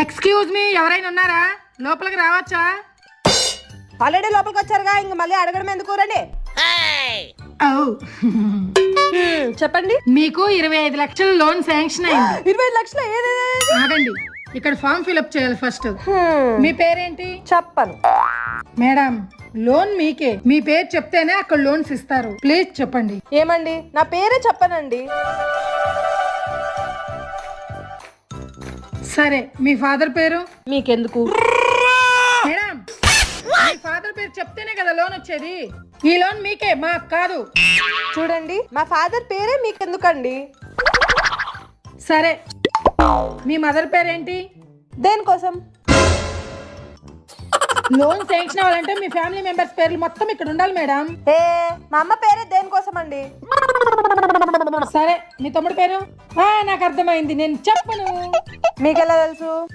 Excuse me, ఎవరైనా ఉన్నారా? లోపలికి రావచ్చా? ఆల్రెడీ లోపలికి వచ్చారుగా, ఇంక మళ్ళీ అడగడం ఎందుకు? రండి. చెప్పండి. మీకు 25 లక్షల లోన్ శాంక్షన్ అయింది. 25 లక్షలు? ఆగండి, ఇక్కడ ఫామ్ ఫిల్అప్ చేయాలి ఫస్ట్. మీ పేరేంటి? చెప్పను. మేడం, లోన్ మీకే. మీ పేరు చెప్తేనే అక్కడ లోన్స్ ఇస్తారు. ప్లీజ్ చెప్పండి. ఏమండి, నా పేరే చెప్పనండి. సరే, మీ ఫాదర్ పేరు? మీకెందుకు? మేడం, మీ ఫాదర్ పేరు చెప్తేనే కదా లోన్ వచ్చేది. ఈ లోన్ మీకే, మాకు కాదు. చూడండి, మా ఫాదర్ పేరే మీకెందుకండి? సరే, మీ మదర్ పేరేంటి? దేనికోసం? లోన్ శాంక్షన్ అవ్వాలంటే మీ ఫ్యామిలీ మెంబర్స్ పేర్లు మొత్తం ఇక్కడ ఉండాలి మేడం. మా అమ్మ పేరే దేనికోసం అండి? సరే, మీ తమ్ముడు పేరు? నాకు అర్థమైంది, నేను చెప్పను. మీకెలా తెలుసు?